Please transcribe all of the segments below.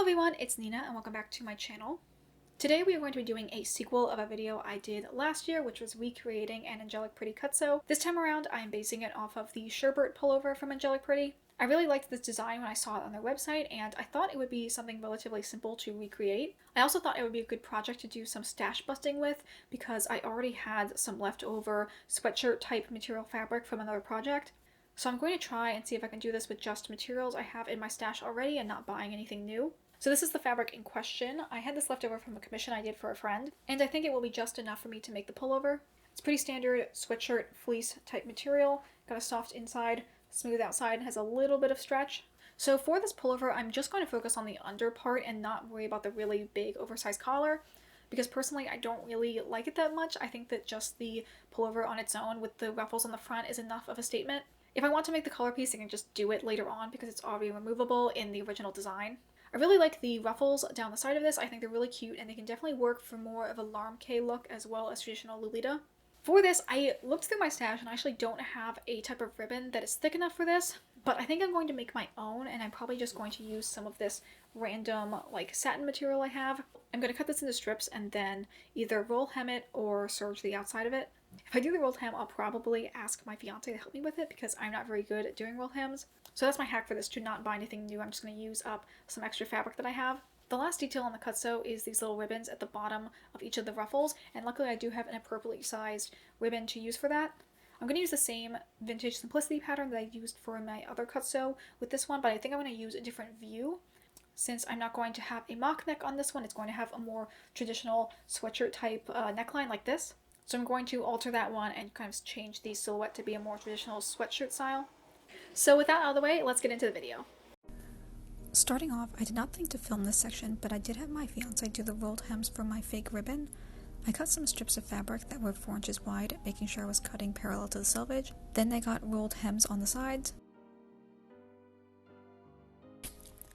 Hello everyone, it's Nina and welcome back to my channel. Today we are going to be doing a sequel of a video I did last year, which was recreating an Angelic Pretty Cutso. This time around I am basing it off of the Sherbert pullover from Angelic Pretty. I really liked this design when I saw it on their website, and I thought it would be something relatively simple to recreate. I also thought it would be a good project to do some stash busting with, because I already had some leftover sweatshirt type material fabric from another project. So I'm going to try and see if I can do this with just materials I have in my stash already and not buying anything new. So this is the fabric in question. I had this left over from a commission I did for a friend, and I think it will be just enough for me to make the pullover. It's pretty standard sweatshirt fleece type material, got a soft inside, smooth outside, and has a little bit of stretch. So for this pullover, I'm just going to focus on the under part and not worry about the really big oversized collar, because personally I don't really like it that much. I think that just the pullover on its own with the ruffles on the front is enough of a statement. If I want to make the collar piece, I can just do it later on because it's already removable in the original design. I really like the ruffles down the side of this. I think they're really cute and they can definitely work for more of a Larmke look as well as traditional Lolita. For this, I looked through my stash and I actually don't have a type of ribbon that is thick enough for this, but I think I'm going to make my own, and I'm probably just going to use some of this random like satin material I have. I'm going to cut this into strips and then either roll hem it or serge the outside of it. If I do the rolled hem, I'll probably ask my fiance to help me with it because I'm not very good at doing rolled hems. So that's my hack for this, to not buy anything new. I'm just going to use up some extra fabric that I have. The last detail on the cutso is these little ribbons at the bottom of each of the ruffles, and luckily I do have an appropriately sized ribbon to use for that. I'm going to use the same Vintage Simplicity pattern that I used for my other cutso with this one, but I think I'm going to use a different view. Since I'm not going to have a mock neck on this one, it's going to have a more traditional sweatshirt type neckline like this. So I'm going to alter that one and kind of change the silhouette to be a more traditional sweatshirt style. So with that out of the way, let's get into the video. Starting off, I did not think to film this section, but I did have my fiance do the rolled hems for my fake ribbon. I cut some strips of fabric that were 4 inches wide, making sure I was cutting parallel to the selvage. Then I got rolled hems on the sides.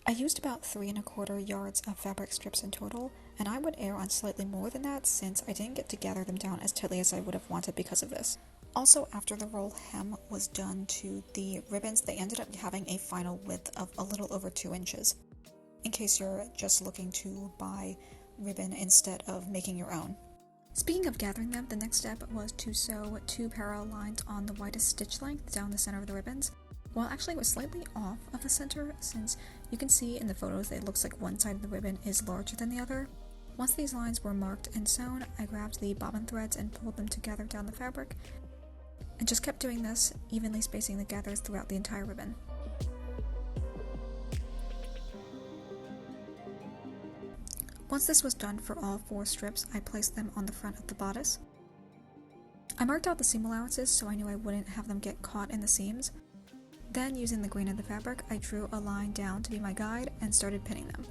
I used about 3 1/4 yards of fabric strips in total, and I would err on slightly more than that since I didn't get to gather them down as tightly as I would have wanted because of this. Also, after the roll hem was done to the ribbons, they ended up having a final width of a little over 2 inches, in case you're just looking to buy ribbon instead of making your own. Speaking of gathering them, the next step was to sew 2 parallel lines on the widest stitch length down the center of the ribbons. Well, actually it was slightly off of the center, since you can see in the photos that it looks like one side of the ribbon is larger than the other. Once these lines were marked and sewn, I grabbed the bobbin threads and pulled them together down the fabric, and just kept doing this, evenly spacing the gathers throughout the entire ribbon. Once this was done for all 4 strips, I placed them on the front of the bodice. I marked out the seam allowances so I knew I wouldn't have them get caught in the seams. Then, using the grain of the fabric, I drew a line down to be my guide and started pinning them.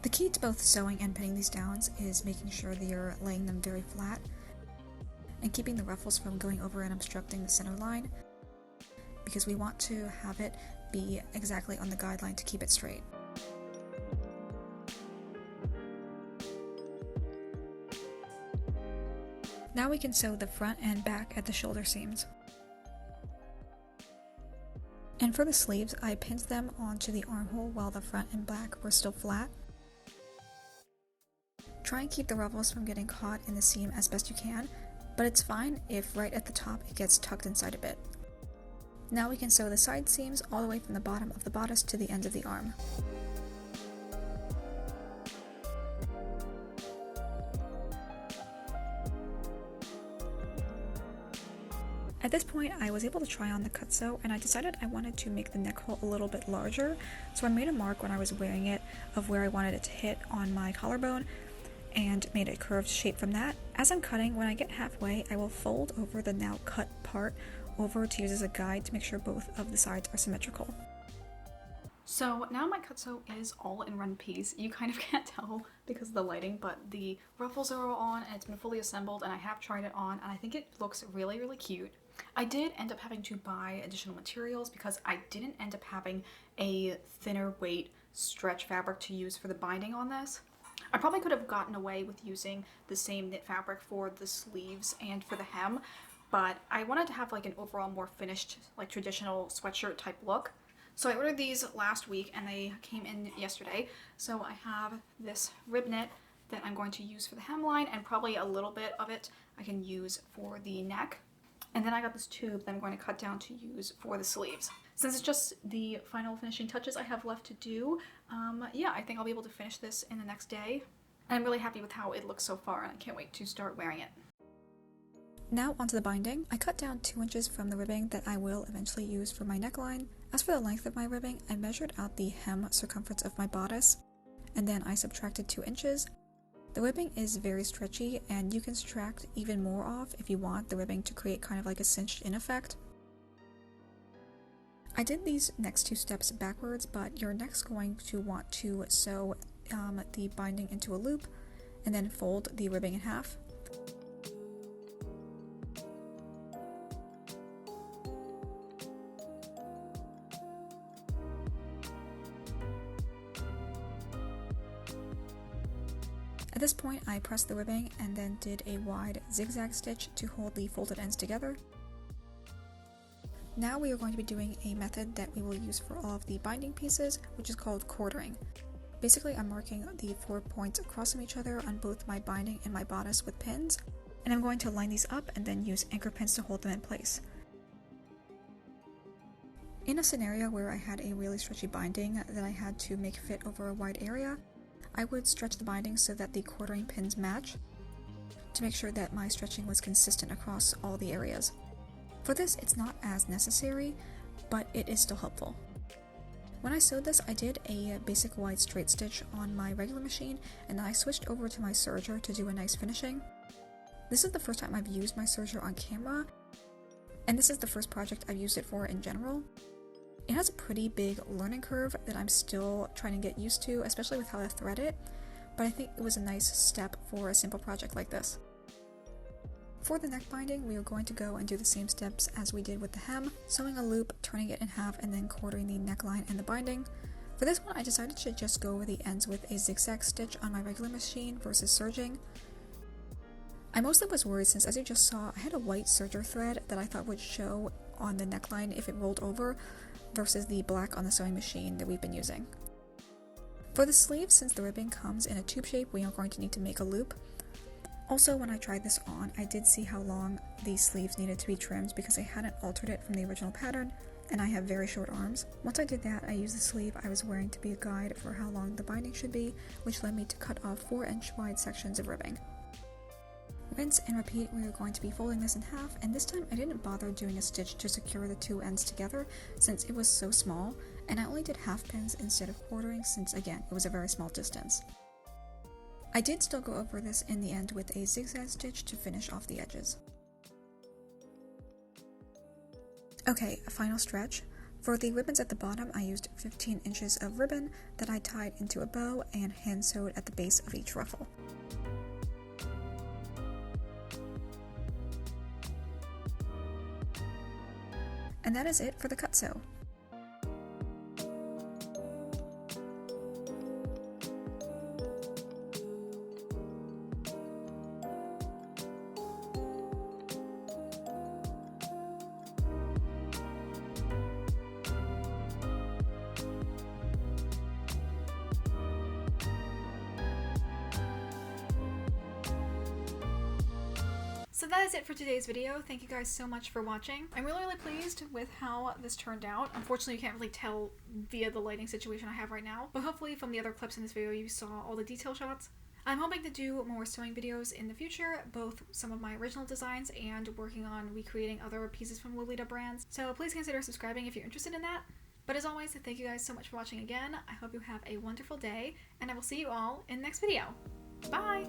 The key to both sewing and pinning these down is making sure that you're laying them very flat and keeping the ruffles from going over and obstructing the center line, because we want to have it be exactly on the guideline to keep it straight. Now we can sew the front and back at the shoulder seams. And for the sleeves, I pinned them onto the armhole while the front and back were still flat. Try and keep the ruffles from getting caught in the seam as best you can, but it's fine if right at the top it gets tucked inside a bit. Now we can sew the side seams all the way from the bottom of the bodice to the end of the arm. At this point, I was able to try on the cutso, and I decided I wanted to make the neck hole a little bit larger, so I made a mark when I was wearing it of where I wanted it to hit on my collarbone, and made a curved shape from that. As I'm cutting, when I get halfway, I will fold over the now cut part over to use as a guide to make sure both of the sides are symmetrical. So now my cutso is all in one piece. You kind of can't tell because of the lighting, but the ruffles are all on and it's been fully assembled, and I have tried it on and I think it looks really, really cute. I did end up having to buy additional materials because I didn't end up having a thinner weight stretch fabric to use for the binding on this. I probably could have gotten away with using the same knit fabric for the sleeves and for the hem, but I wanted to have like an overall more finished, like traditional sweatshirt type look. So I ordered these last week and they came in yesterday. So I have this rib knit that I'm going to use for the hemline, and probably a little bit of it I can use for the neck. And then I got this tube that I'm going to cut down to use for the sleeves. Since it's just the final finishing touches I have left to do, yeah, I think I'll be able to finish this in the next day. And I'm really happy with how it looks so far, and I can't wait to start wearing it. Now onto the binding. I cut down 2 inches from the ribbing that I will eventually use for my neckline. As for the length of my ribbing, I measured out the hem circumference of my bodice, and then I subtracted 2 inches. The ribbing is very stretchy, and you can subtract even more off if you want the ribbing to create kind of like a cinched in effect. I did these next 2 steps backwards, but you're next going to want to sew the binding into a loop and then fold the ribbing in half. At this point, I pressed the ribbing and then did a wide zigzag stitch to hold the folded ends together. Now we are going to be doing a method that we will use for all of the binding pieces, which is called quartering. Basically, I'm marking the 4 points across from each other on both my binding and my bodice with pins, and I'm going to line these up and then use anchor pins to hold them in place. In a scenario where I had a really stretchy binding that I had to make fit over a wide area, I would stretch the binding so that the quartering pins match, to make sure that my stretching was consistent across all the areas. For this, it's not as necessary, but it is still helpful. When I sewed this, I did a basic wide straight stitch on my regular machine, and then I switched over to my serger to do a nice finishing. This is the first time I've used my serger on camera, and this is the first project I've used it for in general. It has a pretty big learning curve that I'm still trying to get used to, especially with how to thread it, but I think it was a nice step for a simple project like this. For the neck binding, we are going to go and do the same steps as we did with the hem, sewing a loop, turning it in half, and then quartering the neckline and the binding. For this one, I decided to just go over the ends with a zigzag stitch on my regular machine versus serging. I mostly was worried since, as you just saw, I had a white serger thread that I thought would show on the neckline if it rolled over, versus the black on the sewing machine that we've been using. For the sleeves, since the ribbing comes in a tube shape, we are going to need to make a loop. Also, when I tried this on, I did see how long the sleeves needed to be trimmed because I hadn't altered it from the original pattern, and I have very short arms. Once I did that, I used the sleeve I was wearing to be a guide for how long the binding should be, which led me to cut off 4-inch wide sections of ribbing. Rinse and repeat, we are going to be folding this in half, and this time I didn't bother doing a stitch to secure the 2 ends together since it was so small, and I only did half pins instead of quartering since, again, it was a very small distance. I did still go over this in the end with a zigzag stitch to finish off the edges. Okay, a final stretch. For the ribbons at the bottom, I used 15 inches of ribbon that I tied into a bow and hand sewed at the base of each ruffle. And that is it for the cut sew. So that is it for today's video. Thank you guys so much for watching. I'm really pleased with how this turned out. Unfortunately, you can't really tell via the lighting situation I have right now, but hopefully from the other clips in this video you saw all the detail shots. I'm hoping to do more sewing videos in the future, both some of my original designs and working on recreating other pieces from Lolita brands. So please consider subscribing if you're interested in that. But as always, thank you guys so much for watching again. I hope you have a wonderful day, and I will see you all in the next video. Bye!